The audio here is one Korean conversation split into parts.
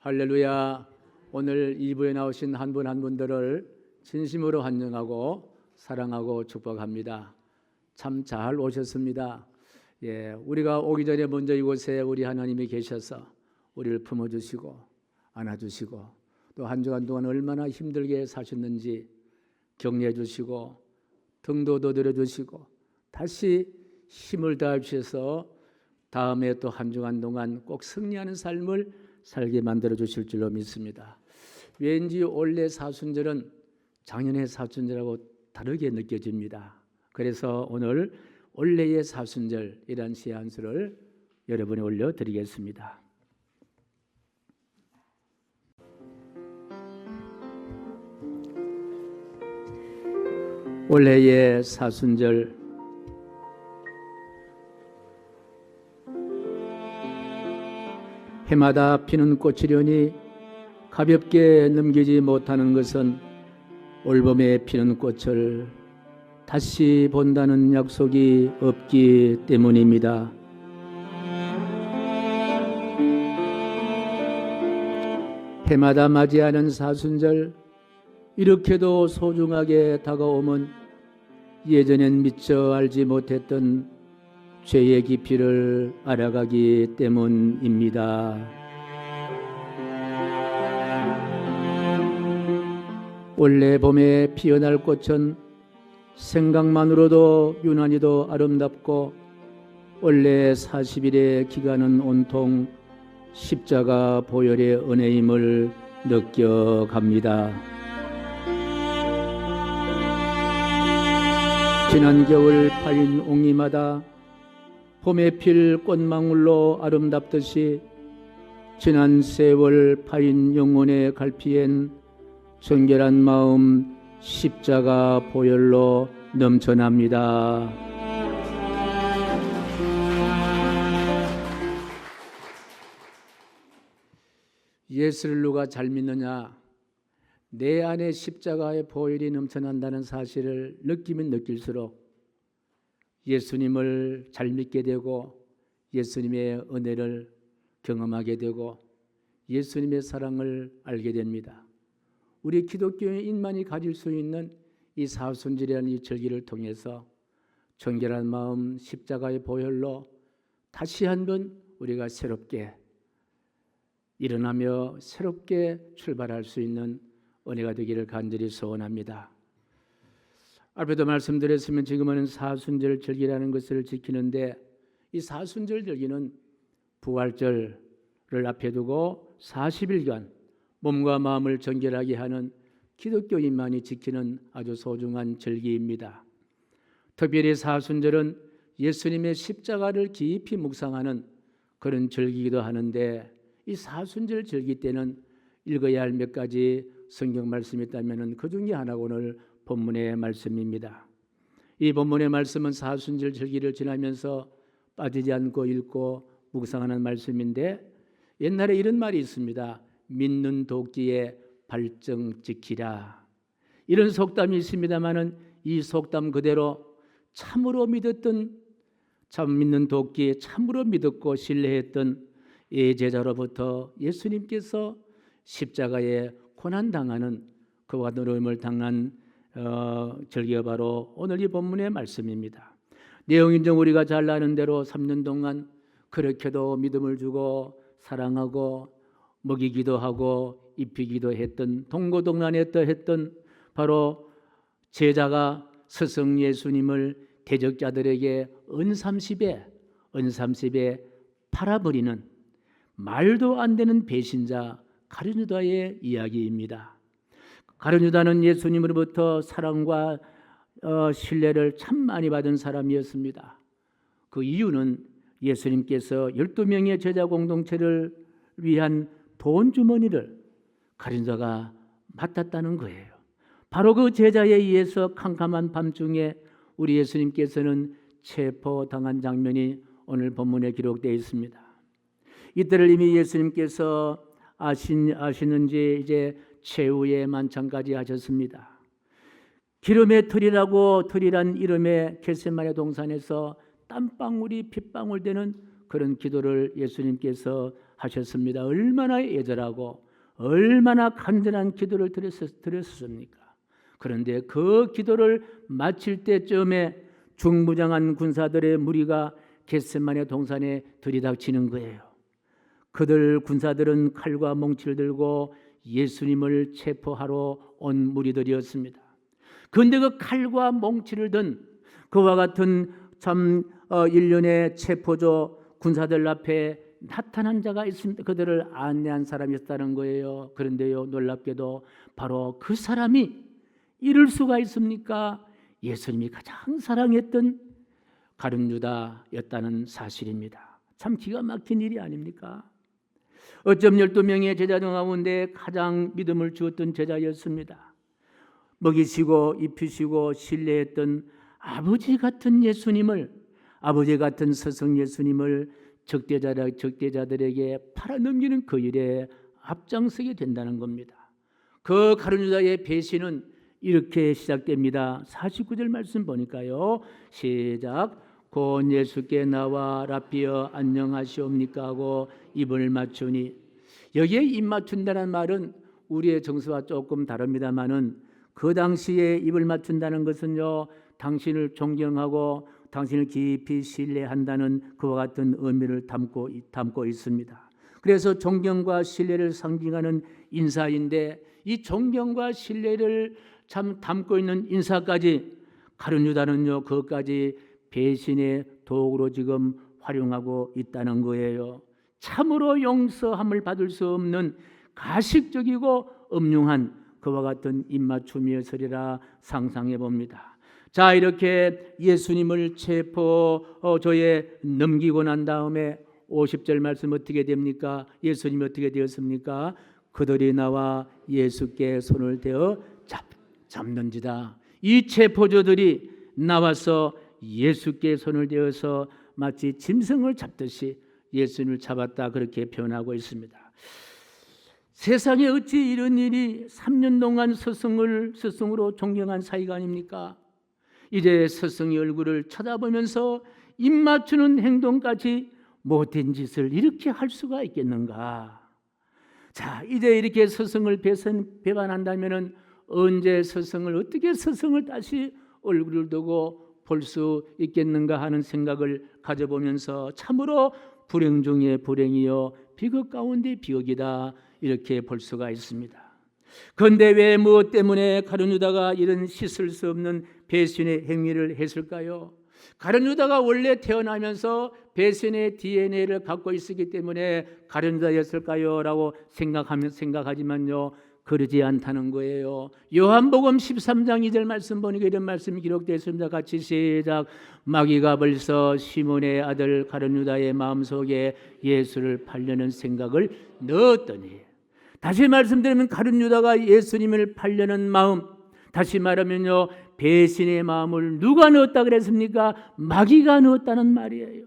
할렐루야. 오늘 2부에 나오신 한 분 한 분들을 진심으로 환영하고 사랑하고 축복합니다. 참 잘 오셨습니다. 우리가 오기 전에 먼저 이곳에 우리 하나님이 계셔서 우리를 품어주시고 안아주시고 또 한 주간 동안 얼마나 힘들게 사셨는지 격려해 주시고 등도 두드려 주시고 다시 힘을 다해 주셔서 다음에 또 한 주간 동안 꼭 승리하는 삶을 살게 만들어 주실 줄로 믿습니다. 왠지 올해 사순절은 작년의 사순절하고 다르게 느껴집니다. 그래서 오늘 올해의 사순절이라는 시안수를 여러분에 올려드리겠습니다. 올해의 사순절, 해마다 피는 꽃이려니 가볍게 넘기지 못하는 것은 올봄에 피는 꽃을 다시 본다는 약속이 없기 때문입니다. 해마다 맞이하는 사순절, 이렇게도 소중하게 다가오면 예전엔 미처 알지 못했던 죄의 깊이를 알아가기 때문입니다. 올해 봄에 피어날 꽃은 생각만으로도 유난히도 아름답고 올해 40일의 기간은 온통 십자가 보혈의 은혜임을 느껴갑니다. 지난 겨울 파인 옹이마다 봄에 필 꽃망울로 아름답듯이 지난 세월 파인 영혼의 갈피엔 정결한 마음 십자가 보혈로 넘쳐납니다. 예수를 누가 잘 믿느냐? 내 안에 십자가의 보혈이 넘쳐난다는 사실을 느끼면 느낄수록 예수님을 잘 믿게 되고 예수님의 은혜를 경험하게 되고 예수님의 사랑을 알게 됩니다. 우리 기독교인만이 가질 수 있는 이 사순절이라는 이 절기를 통해서 정결한 마음 십자가의 보혈로 다시 한번 우리가 새롭게 일어나며 새롭게 출발할 수 있는 은혜가 되기를 간절히 소원합니다. 앞에도 말씀드렸으면 지금은 사순절 절기라는 것을 지키는데 이 사순절 절기는 부활절을 앞에 두고 40일간 몸과 마음을 정결하게 하는 기독교인만이 지키는 아주 소중한 절기입니다. 특별히 사순절은 예수님의 십자가를 깊이 묵상하는 그런 절기이기도 하는데 이 사순절 절기 때는 읽어야 할 몇 가지 성경 말씀이 있다면 그 중에 하나가 오늘 본문의 말씀입니다. 이 본문의 말씀은 사순절 절기를 지나면서 빠지지 않고 읽고 묵상하는 말씀인데 옛날에 이런 말이 있습니다. 믿는 도끼에 발정 지키라. 이런 속담이 있습니다마는 이 속담 그대로 참으로 믿었던 참 믿는 도끼에 참으로 믿었고 신뢰했던 제자로부터 예수님께서 십자가에 고난당하는 그와 어려움을 당한 절기가 바로 오늘 이 본문의 말씀입니다. 내용인 좀 우리가 잘 아는 대로 3년 동안 그렇게도 믿음을 주고 사랑하고 먹이기도 하고 입히기도 했던 동고동란했던 바로 제자가 스승 예수님을 대적자들에게 은삼십에 팔아버리는 말도 안 되는 배신자 가룟유다의 이야기입니다. 가룟유다는 예수님으로부터 사랑과 신뢰를 참 많이 받은 사람이었습니다. 그 이유는 예수님께서 12명의 제자 공동체를 위한 돈 주머니를 가룟유다가 맡았다는 거예요. 바로 그 제자에 의해서 캄캄한 밤중에 우리 예수님께서는 체포당한 장면이 오늘 본문에 기록되어 있습니다. 이때를 이미 예수님께서 아시는지 이제 최후의 만찬까지 하셨습니다. 기름의 틀이란 이름의 겟세마네 동산에서 땀방울이 핏방울 되는 그런 기도를 예수님께서 하셨습니다. 얼마나 애절하고 얼마나 간절한 기도를 드렸습니까? 그런데 그 기도를 마칠 때쯤에 중무장한 군사들의 무리가 겟세마네 동산에 들이닥치는 거예요. 그들 군사들은 칼과 몽치를 들고 예수님을 체포하러 온 무리들이었습니다. 그런데 그 칼과 몽치를 든 그와 같은 참 일련의 체포조 군사들 앞에 나타난 자가 있습니다. 그들을 안내한 사람이 있다는 거예요. 그런데요, 놀랍게도 바로 그 사람이 이럴 수가 있습니까? 예수님이 가장 사랑했던 가룟 유다였다는 사실입니다. 참 기가 막힌 일이 아닙니까? 어쩜 12명의 제자 중 가운데 가장 믿음을 주었던 제자였습니다. 먹이시고 입히시고 신뢰했던 아버지 같은 예수님을, 아버지 같은 스승 예수님을 적대자들에게 팔아넘기는 그 일에 앞장서게 된다는 겁니다. 그 가룟 유다의 배신은 이렇게 시작됩니다. 49절 말씀 보니까요, 시작. 곧 예수께 나와 라피어 안녕하시옵니까 하고 입을 맞추니, 여기에 입 맞춘다는 말은 우리의 정서와 조금 다릅니다만은 그 당시에 입을 맞춘다는 것은요, 당신을 존경하고 당신을 깊이 신뢰한다는 그와 같은 의미를 담고 있습니다. 그래서 존경과 신뢰를 상징하는 인사인데, 이 존경과 신뢰를 참 담고 있는 인사까지 가룟 유다는요, 그것까지 배신의 도구로 지금 활용하고 있다는 거예요. 참으로 용서함을 받을 수 없는 가식적이고 음흉한 그와 같은 입맞춤이었으리라 상상해 봅니다. 자, 이렇게 예수님을 체포조에 넘기고 난 다음에 50절 말씀 어떻게 됩니까? 예수님이 어떻게 되었습니까? 그들이 나와 예수께 손을 대어 잡는지다. 이 체포조들이 나와서 예수께 손을 대어서 마치 짐승을 잡듯이 예수님을 잡았다, 그렇게 표현하고 있습니다. 세상에 어찌 이런 일이 3년 동안 스승으로 존경한 사이가 아닙니까? 이제 스승의 얼굴을 쳐다보면서 입 맞추는 행동까지 못된 짓을 이렇게 할 수가 있겠는가? 자, 이제 이렇게 스승을 배반한다면은 언제 스승을, 어떻게 스승을 다시 얼굴을 두고 볼 수 있겠는가 하는 생각을 가져보면서 참으로 불행 중에 불행이요 비극 가운데 비극이다, 이렇게 볼 수가 있습니다. 그런데 왜 무엇 때문에 가룟 유다가 이런 씻을 수 없는 배신의 행위를 했을까요? 가룟 유다가 원래 태어나면서 배신의 DNA를 갖고 있었기 때문에 가룟 유다였을까요? 라고 생각하지만요, 그러지 않다는 거예요. 요한복음 13장 2절 말씀 보니까 이런 말씀이 기록되어 있습니다. 같이 시작. 마귀가 벌써 시몬의 아들 가룟 유다의 마음속에 예수를 팔려는 생각을 넣었더니, 다시 말씀드리면 가룟 유다가 예수님을 팔려는 마음, 다시 말하면요, 배신의 마음을 누가 넣었다 그랬습니까? 마귀가 넣었다는 말이에요.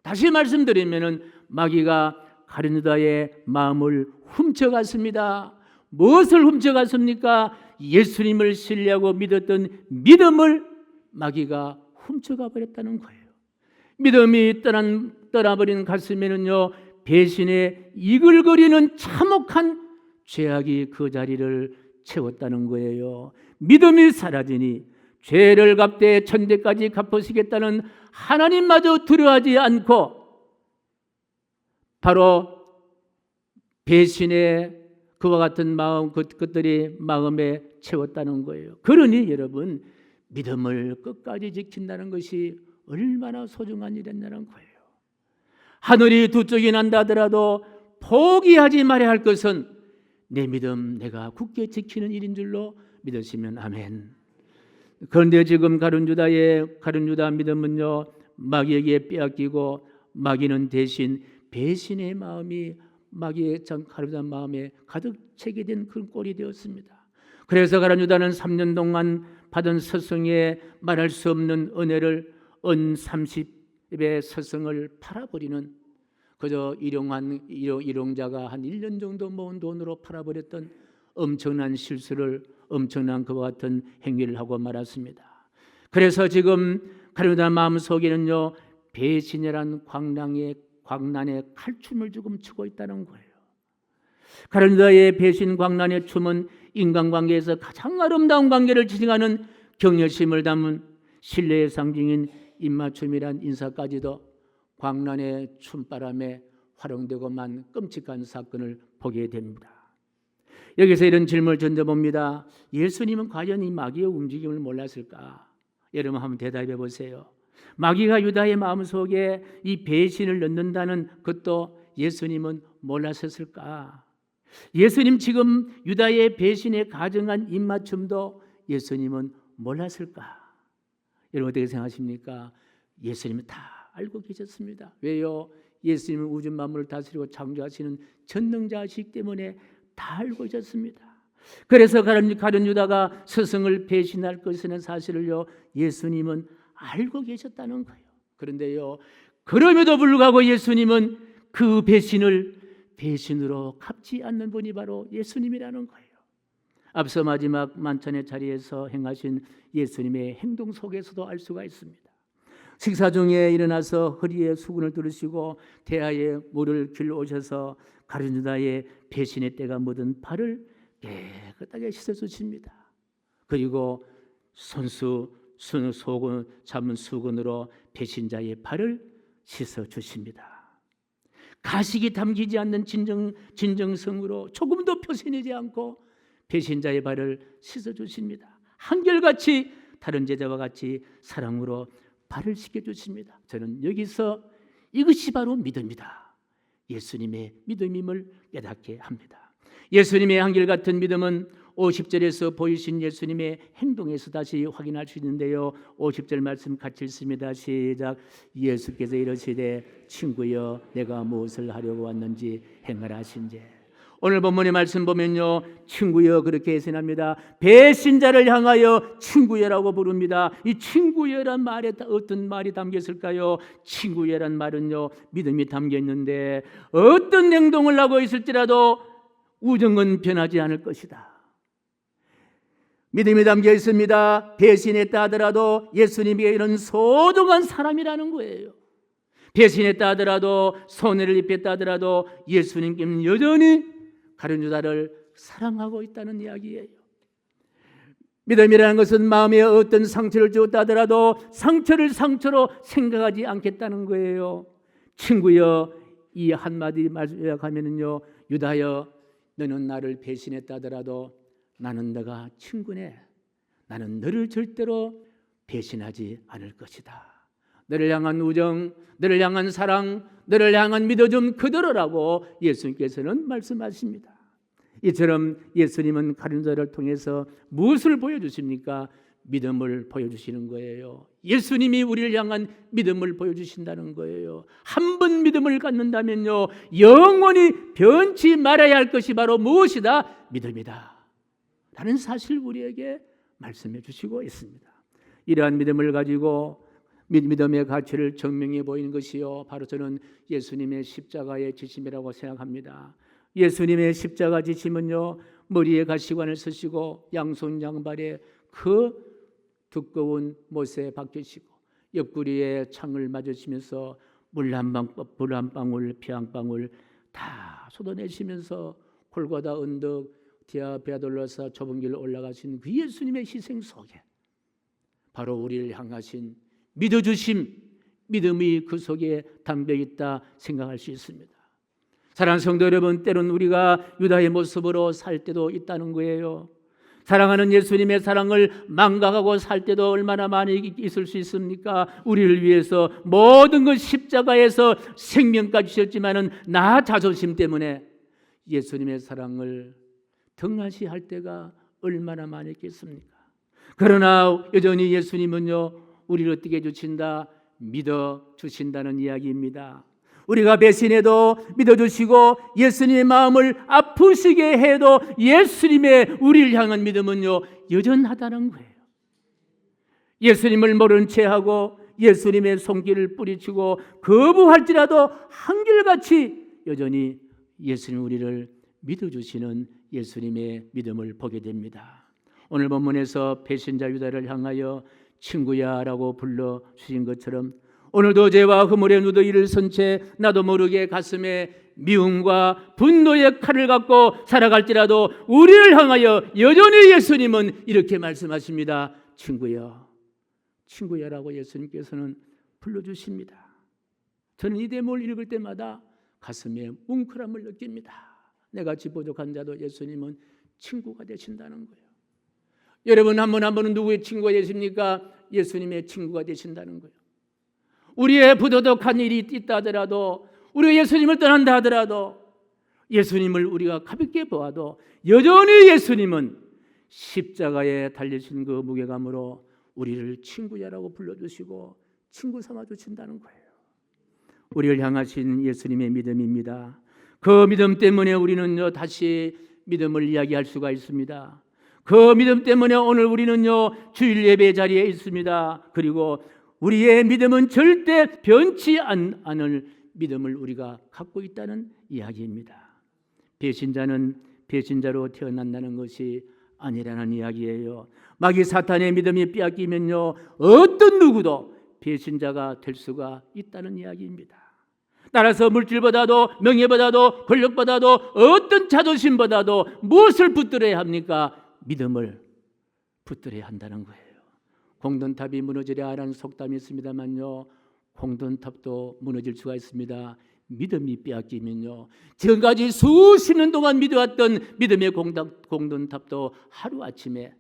다시 말씀드리면은 마귀가 가룟 유다의 마음을 훔쳐갔습니다. 무엇을 훔쳐갔습니까? 예수님을 신뢰하고 믿었던 믿음을 마귀가 훔쳐가 버렸다는 거예요. 믿음이 떠나버린 가슴에는요, 배신의 이글거리는 참혹한 죄악이 그 자리를 채웠다는 거예요. 믿음이 사라지니 죄를 갚되 천대까지 갚으시겠다는 하나님마저 두려워하지 않고 바로 배신의 그와 같은 마음, 그것들이 마음에 채웠다는 거예요. 그러니 여러분, 믿음을 끝까지 지킨다는 것이 얼마나 소중한 일이었냐는 거예요. 하늘이 두 쪽이 난다 하더라도 포기하지 말아야 할 것은 내 믿음, 내가 굳게 지키는 일인 줄로 믿으시면 아멘. 그런데 지금 가룟 유다 믿음은요, 마귀에게 빼앗기고 마귀는 대신 배신의 마음이 마귀의 가룟 유다 마음에 가득 채게 된 그런 꼴이 되었습니다. 그래서 가룟 유다는 3년 동안 받은 스승의 말할 수 없는 은혜를 은 30의 스승을 팔아버리는, 그저 일용자가 한 1년 정도 모은 돈으로 팔아버렸던 엄청난 실수를, 엄청난 그와 같은 행위를 하고 말았습니다. 그래서 지금 가룟 유다 마음속에는요, 배신이란 광량의 광란의 칼춤을 지금 추고 있다는 거예요. 가룟 유다의 배신 광란의 춤은 인간관계에서 가장 아름다운 관계를 지칭하는 격려심을 담은 신뢰의 상징인 입맞춤이란 인사까지도 광란의 춤바람에 활용되고만 끔찍한 사건을 보게 됩니다. 여기서 이런 질문을 던져봅니다. 예수님은 과연 이 마귀의 움직임을 몰랐을까? 여러분 한번 대답해 보세요. 마귀가 유다의 마음속에 이 배신을 넣는다는 것도 예수님은 몰랐을까? 예수님 지금 유다의 배신에 가정한 입맞춤도 예수님은 몰랐을까? 여러분 어떻게 생각하십니까? 예수님은 다 알고 계셨습니다. 왜요? 예수님은 우주 만물을 다스리고 창조하시는 전능자이시기 때문에 다 알고 계셨습니다. 그래서 가룟 유다가 스승을 배신할 것이라는 사실을요, 예수님은 알고 계셨다는 거예요. 그런데요, 그럼에도 불구하고 예수님은 그 배신으로 갚지 않는 분이 바로 예수님이라는 거예요. 앞서 마지막 만찬의 자리에서 행하신 예수님의 행동 속에서도 알 수가 있습니다. 식사 중에 일어나서 허리에 수건을 두르시고 태아에 물을 길러 오셔서 가룟 유다의 배신의 때가 묻은 발을 깨끗하게 씻어주십니다. 그리고 속은 잡은 수건으로 배신자의 발을 씻어주십니다. 가식이 담기지 않는 진정성으로 조금도 표시내지 않고 배신자의 발을 씻어주십니다. 한결같이 다른 제자와 같이 사랑으로 발을 씻겨주십니다. 저는 여기서 이것이 바로 믿음이다, 예수님의 믿음임을 깨닫게 합니다. 예수님의 한결같은 믿음은 50절에서 보이신 예수님의 행동에서 다시 확인할 수 있는데요, 50절 말씀 같이 읽습니다. 시작. 예수께서 이르시되 친구여 내가 무엇을 하려고 왔는지 행하라 하신지. 오늘 본문의 말씀 보면요, 친구여 그렇게 해석합니다. 배신자를 향하여 친구여라고 부릅니다. 이 친구여란 말에 어떤 말이 담겨 있을까요? 친구여란 말은요, 믿음이 담겨 있는데 어떤 행동을 하고 있을지라도 우정은 변하지 않을 것이다. 믿음이 담겨 있습니다. 배신했다 하더라도 예수님에게 이런 소중한 사람이라는 거예요. 배신했다 하더라도 손해를 입혔다 하더라도 예수님께는 여전히 가룟 유다를 사랑하고 있다는 이야기예요. 믿음이라는 것은 마음에 어떤 상처를 주었다 하더라도 상처를 상처로 생각하지 않겠다는 거예요. 친구여, 이 한마디 요약하면은요, 유다여 너는 나를 배신했다 하더라도 나는 너가 친구네. 나는 너를 절대로 배신하지 않을 것이다. 너를 향한 우정, 너를 향한 사랑, 너를 향한 믿어줌 그대로라고 예수님께서는 말씀하십니다. 이처럼 예수님은 가룟 유다를 통해서 무엇을 보여주십니까? 믿음을 보여주시는 거예요. 예수님이 우리를 향한 믿음을 보여주신다는 거예요. 한 번 믿음을 갖는다면요, 영원히 변치 말아야 할 것이 바로 무엇이다? 믿음이다 라는 사실을 우리에게 말씀해 주시고 있습니다. 이러한 믿음을 가지고 믿음의 가치를 증명해 보이는 것이요, 바로 저는 예수님의 십자가의 지심이라고 생각합니다. 예수님의 십자가 지심은요, 머리에 가시관을 쓰시고 양손 양발에 그 두꺼운 못에 박히시고 옆구리에 창을 맞으시면서 물 한 방울 피 한 방울 다 쏟아내시면서 골고다 언덕 디아베아돌로사 좁은 길로 올라가신 그 예수님의 희생 속에 바로 우리를 향하신 믿어주심, 믿음이 그 속에 담겨 있다 생각할 수 있습니다. 사랑하는 성도 여러분, 때론 우리가 유다의 모습으로 살 때도 있다는 거예요. 사랑하는 예수님의 사랑을 망각하고 살 때도 얼마나 많이 있을 수 있습니까? 우리를 위해서 모든 것 십자가에서 생명까지 주셨지만은 나 자존심 때문에 예수님의 사랑을 등한시할 때가 얼마나 많이 있겠습니까? 그러나 여전히 예수님은요, 우리를 어떻게 주신다? 믿어 주신다는 이야기입니다. 우리가 배신해도 믿어주시고 예수님의 마음을 아프시게 해도 예수님의 우리를 향한 믿음은요, 여전하다는 거예요. 예수님을 모른 채하고 예수님의 손길을 뿌리치고 거부할지라도 한결같이 여전히 예수님 우리를 믿어주시는 예수님의 믿음을 보게 됩니다. 오늘 본문에서 배신자 유다를 향하여 친구야 라고 불러주신 것처럼 오늘도 죄와 허물의 누더기를 선 채 나도 모르게 가슴에 미움과 분노의 칼을 갖고 살아갈지라도 우리를 향하여 여전히 예수님은 이렇게 말씀하십니다. 친구여, 친구야라고 예수님께서는 불러주십니다. 저는 이 대목을 읽을 때마다 가슴에 뭉클함을 느낍니다. 내같이 부족한 자도 예수님은 친구가 되신다는 거예요. 여러분 한 분 한 분은 누구의 친구가 되십니까? 예수님의 친구가 되신다는 거예요. 우리의 부도덕한 일이 있다 하더라도, 우리가 예수님을 떠난다 하더라도, 예수님을 우리가 가볍게 보아도 여전히 예수님은 십자가에 달리신 그 무게감으로 우리를 친구야라고 불러주시고 친구 삼아주신다는 거예요. 우리를 향하신 예수님의 믿음입니다. 그 믿음 때문에 우리는요 다시 믿음을 이야기할 수가 있습니다. 그 믿음 때문에 오늘 우리는요 주일 예배 자리에 있습니다. 그리고 우리의 믿음은 절대 변치 않을 믿음을 우리가 갖고 있다는 이야기입니다. 배신자는 배신자로 태어난다는 것이 아니라는 이야기예요. 마귀 사탄의 믿음이 빼앗기면요 어떤 누구도 배신자가 될 수가 있다는 이야기입니다. 따라서 물질보다도 명예보다도 권력보다도 어떤 자존심보다도 무엇을 붙들어야 합니까? 믿음을 붙들어야 한다는 거예요. 공든탑이 무너지려 하라는 속담이 있습니다만요, 공든탑도 무너질 수가 있습니다. 믿음이 빼앗기면요, 지금까지 수십 년 동안 믿어왔던 믿음의 공든탑도 하루아침에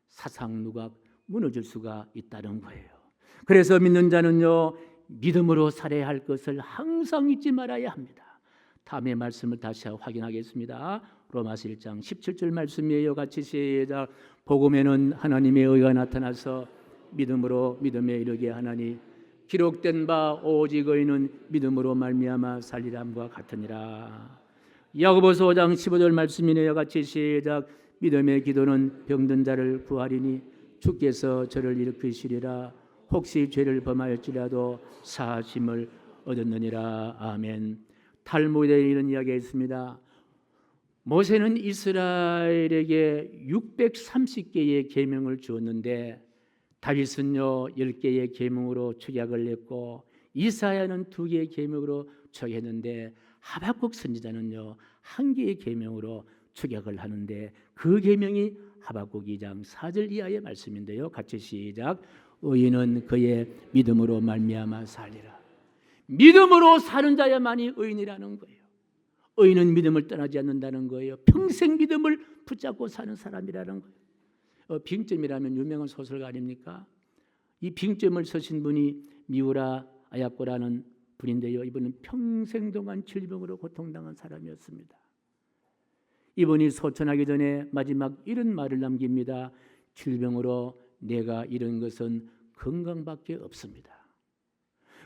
사상누각 무너질 수가 있다는 거예요. 그래서 믿는 자는요 믿음으로 살아야 할 것을 항상 잊지 말아야 합니다. 다음의 말씀을 다시 확인하겠습니다. 로마서 1장 17절 말씀이에요. 같이 시작. 복음에는 하나님의 의가 나타나서 믿음으로 믿음에 이르게 하나니 기록된 바 오직 의인은 믿음으로 말미암아 살리람과 같으니라. 야고보서 5장 15절 말씀이네요. 같이 시작. 믿음의 기도는 병든 자를 구하리니 주께서 저를 일으키시리라. 혹시 죄를 범하였지라도 사하심을 얻었느니라. 아멘. 탈무드에 이런 이야기가 있습니다. 모세는 이스라엘에게 630개의 계명을 주었는데 다윗은요 10개의 계명으로 축약을 했고 이사야는 2개의 계명으로 축약했는데 하박국 선지자는요 1개의 계명으로 축약을 하는데 그 계명이 하박국 2장 4절 이하의 말씀인데요. 같이 시작. 의인은 그의 믿음으로 말미암아 살리라. 믿음으로 사는 자야만이 의인이라는 거예요. 의인은 믿음을 떠나지 않는다는 거예요. 평생 믿음을 붙잡고 사는 사람이라는 거예요. 빙점이라면 유명한 소설가 아닙니까? 이 빙점을 쓰신 분이 미우라 아야코라는 분인데요. 이분은 평생 동안 질병으로 고통당한 사람이었습니다. 이분이 소천하기 전에 마지막 이런 말을 남깁니다. 질병으로 내가 잃은 것은 건강밖에 없습니다.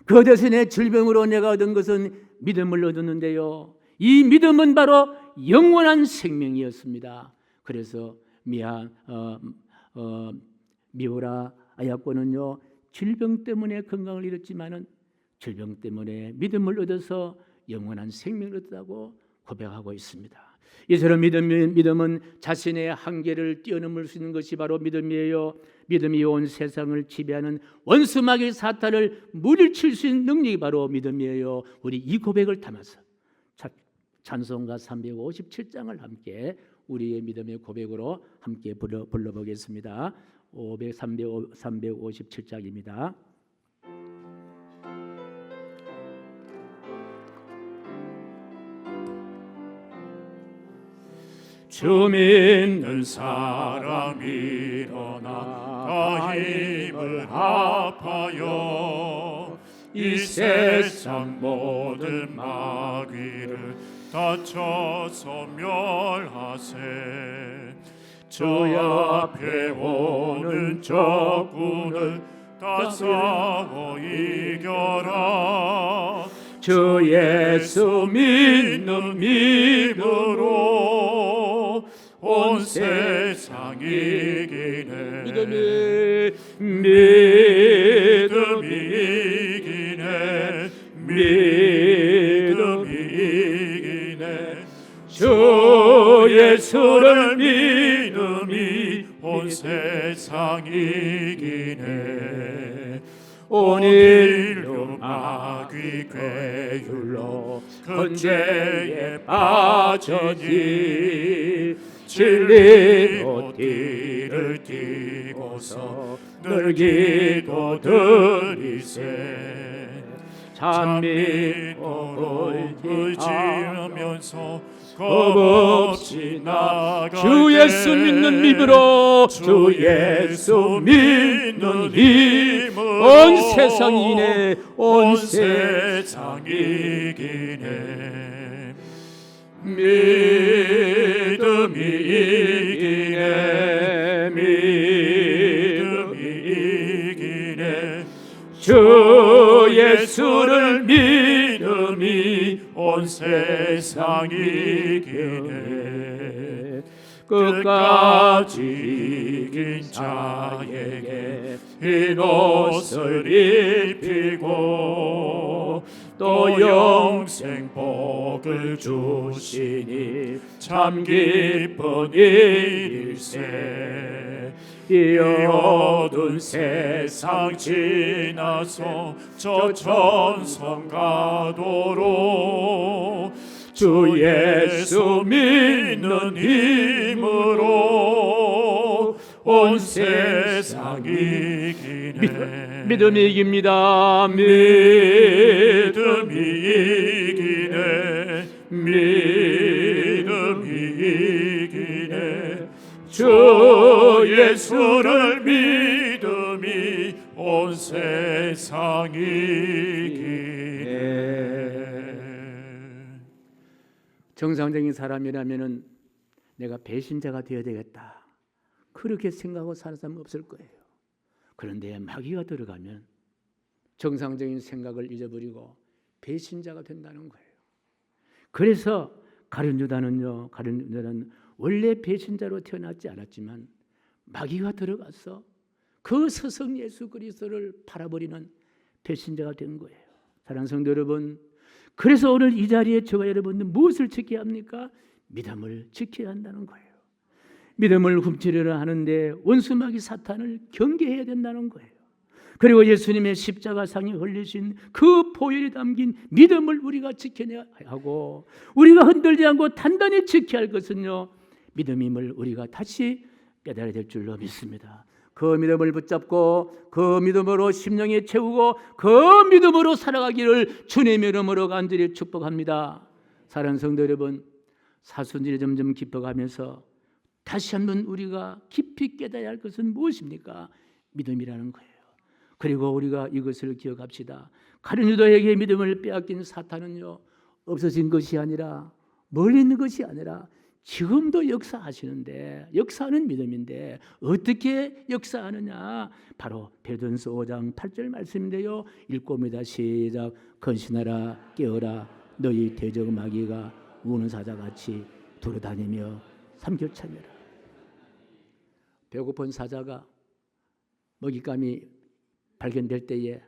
그 대신에 질병으로 내가 얻은 것은 믿음을 얻었는데요. 이 믿음은 바로 영원한 생명이었습니다. 그래서 미우라 아야코는요 질병 때문에 건강을 잃었지만은 질병 때문에 믿음을 얻어서 영원한 생명을 얻었다고 고백하고 있습니다. 이처럼 믿음은 자신의 한계를 뛰어넘을 수 있는 것이 바로 믿음이에요. 믿음이 온 세상을 지배하는 원수 마귀 사탄을 물리칠 수 있는 능력이 바로 믿음이에요. 우리 이 고백을 담아서 찬송가 357장을 함께 우리의 믿음의 고백으로 함께 불러보겠습니다. 357장입니다. 주 믿는 사람 일어나 힘을 합하여 이 세상 모든 마귀를 다쳐서 멸하세. 주 앞에 오는 적군을 다 싸워 이겨라. 주 예수 믿는 믿음으로 온 세상 이기네. 믿음이 이기네. 믿음이 이기네. 주 예수를 믿음이 온 세상 이기네. 오늘로 마귀 괴율로 근죄에 빠져니 진리로 띠를 띠고서 늘 기도드리세 찬미로 의지하면서 겁없이 나갈 주 예수 믿는 믿음으로 주 예수 믿는 힘으로 온 세상이 이기네 온 세상이 이기네 믿음이 이기네 믿음이 이기네 주 예수를 믿음이 온 세상이 이기네 끝까지 이긴 자에게 흰 옷을 입히고 또 영생 복을 주시니 참 기쁜 일일세 이 어두운 세상 지나서 저 천성 가도록 주 예수 믿는 힘으로 온 세상이 이기네 믿음이 이깁니다. 믿음이 이기네 믿음이 이기네 주 예수를 믿음이 온 세상이 이기네 정상적인 사람이라면은 내가 배신자가 되어야 되겠다 그렇게 생각하고 사는 사람은 없을 거예요. 그런데 마귀가 들어가면 정상적인 생각을 잊어버리고 배신자가 된다는 거예요. 그래서 가룟 유다는 원래 배신자로 태어났지 않았지만 마귀가 들어가서 그 스승 예수 그리스도를 팔아버리는 배신자가 된 거예요. 사랑하는 성도 여러분, 그래서 오늘 이 자리에 저와 여러분은 무엇을 지켜야 합니까? 믿음을 지켜야 한다는 거예요. 믿음을 훔치려고 하는데 원수 마귀 사탄을 경계해야 된다는 거예요. 그리고 예수님의 십자가상에 걸리신 그 보혈이 담긴 믿음을 우리가 지켜내야 하고 우리가 흔들지 않고 단단히 지켜야 할 것은요 믿음임을 우리가 다시 깨달아야 될 줄로 믿습니다. 그 믿음을 붙잡고 그 믿음으로 심령에 채우고 그 믿음으로 살아가기를 주님의 이름으로 간절히 축복합니다. 사랑하는 성도 여러분, 사순절이 점점 깊어가면서 다시 한번 우리가 깊이 깨달아야 할 것은 무엇입니까? 믿음이라는 거예요. 그리고 우리가 이것을 기억합시다. 가룟 유다에게 믿음을 빼앗긴 사탄은요 없어진 것이 아니라 멀리 있는 것이 아니라 지금도 역사하시는데 역사하는 믿음인데 어떻게 역사하느냐? 바로 베드로전서 5장 8절 말씀인데요. 읽고입니다. 시작. 건신하라 깨어라 너희 대적 마귀가 우는 사자같이 돌아다니며 삼켜차며라. 배고픈 사자가 먹잇감이 발견될 때에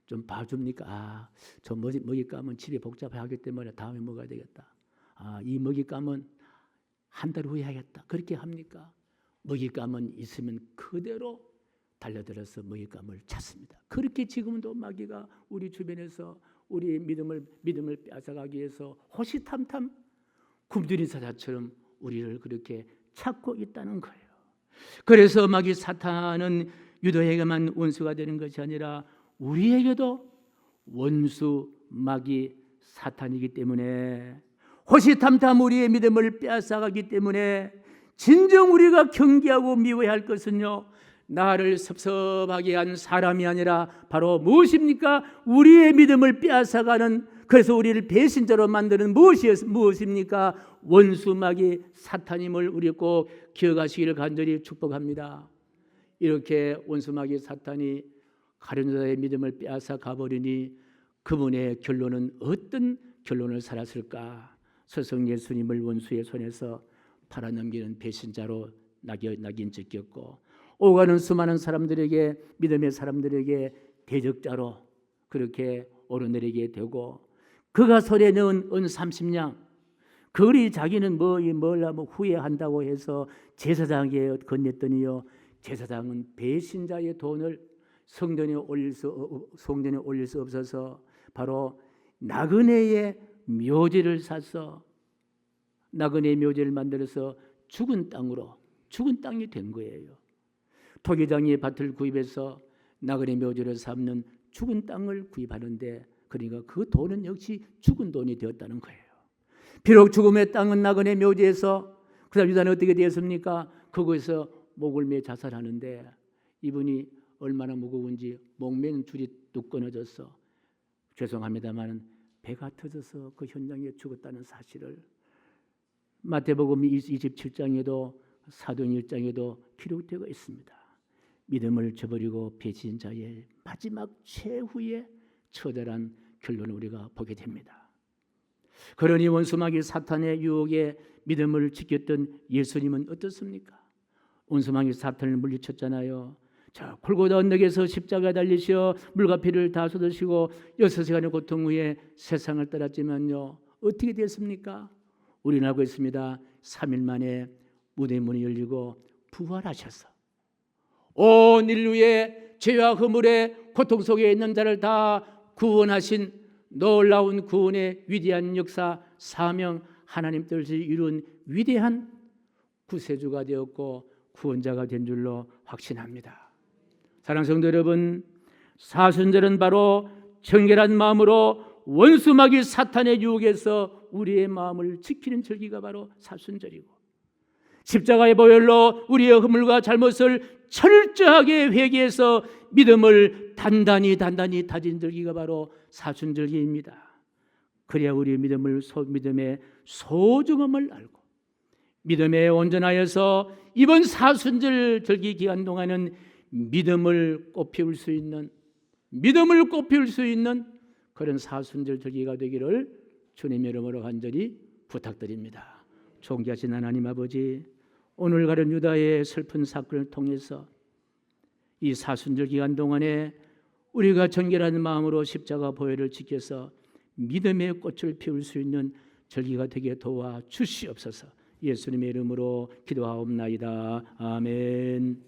좀 봐줍니까? 저 먹잇감은 집에 복잡하기 때문에 다음에 먹어야 되겠다. 이 먹잇감은 한 달 후에 하겠다. 그렇게 합니까? 먹잇감은 있으면 그대로 달려들어서 먹잇감을 찾습니다. 그렇게 지금도 마귀가 우리 주변에서 우리 믿음을 빼앗아가기 위해서 호시탐탐 굶주린 사자처럼 우리를 그렇게 찾고 있다는 거예요. 그래서 마귀 사탄은 유다에게만 원수가 되는 것이 아니라 우리에게도 원수 마귀 사탄이기 때문에 호시탐탐 우리의 믿음을 빼앗아가기 때문에 진정 우리가 경계하고 미워야 할 것은요 나를 섭섭하게 한 사람이 아니라 바로 무엇입니까? 우리의 믿음을 빼앗아가는, 그래서 우리를 배신자로 만드는 무엇입니까? 원수 마귀 사탄임을 우리 꼭 기억하시기를 간절히 축복합니다. 이렇게 원수 마귀 사탄이 가룟 유다의 믿음을 빼앗아 가버리니 그분의 결론은 어떤 결론을 살았을까? 스승 예수님을 원수의 손에서 팔아넘기는 배신자로 낙인 찍혔고 오가는 수많은 사람들에게, 믿음의 사람들에게 대적자로 그렇게 오르내리게 되고, 그가 손에 넣은 은 30냥 그리 자기는 뭘 후회한다고 해서 제사장에게 건넸더니요 제사장은 배신자의 돈을 성전에 올릴 수 없어서 바로 나그네의 묘지를 사서 나그네의 묘지를 만들어서 죽은 땅이 된 거예요. 토기장이 밭을 구입해서 나그네 묘지를 삼는 죽은 땅을 구입하는데, 그러니까 그 돈은 역시 죽은 돈이 되었다는 거예요. 비록 죽음의 땅은 나그네 묘지에서, 그다음 유다는 어떻게 되었습니까? 그곳에서 목을 매 자살하는데, 이분이 얼마나 무거운지 목맨 줄이 뚝 끊어졌어. 죄송합니다만 배가 터져서 그 현장에 죽었다는 사실을 마태복음 27장에도 사도행 1장에도 기록되어 있습니다. 믿음을 저버리고 배신 자의 마지막 최후의 처절한 결론을 우리가 보게 됩니다. 그러니 원수마귀 사탄의 유혹에 믿음을 지켰던 예수님은 어떻습니까? 원수마귀 사탄을 물리쳤잖아요. 자, 골고다 언덕에서 십자가에 달리시어 물과 피를 다 쏟으시고 6시간의 고통 후에 세상을 떠났지만요, 어떻게 됐습니까? 우리는 알고 있습니다. 3일 만에 무대 문이 열리고 부활하셔서 온 인류의 죄와 허물의 고통 속에 있는 자를 다 구원하신 놀라운 구원의 위대한 역사, 사명, 하나님 뜻을 이룬 위대한 구세주가 되었고 구원자가 된 줄로 확신합니다. 사랑하는 성도 여러분, 사순절은 바로 정결한 마음으로 원수마귀 사탄의 유혹에서 우리의 마음을 지키는 절기가 바로 사순절이고, 십자가의 보혈로 우리의 허물과 잘못을 철저하게 회개해서 믿음을 단단히 다진 절기가 바로 사순절기입니다. 그래야 우리의 믿음의 소중함을 알고 믿음에 온전하여서 이번 사순절 절기 기간 동안은 믿음을 꽃피울 수 있는 그런 사순절 절기가 되기를 주님의 이름으로 간절히 부탁드립니다. 존귀하신 하나님 아버지, 오늘 가는 유다의 슬픈 사건을 통해서 이 사순절 기간 동안에 우리가 정결한 마음으로 십자가 보혈을 지켜서 믿음의 꽃을 피울 수 있는 절기가 되게 도와 주시옵소서. 예수님의 이름으로 기도하옵나이다. 아멘.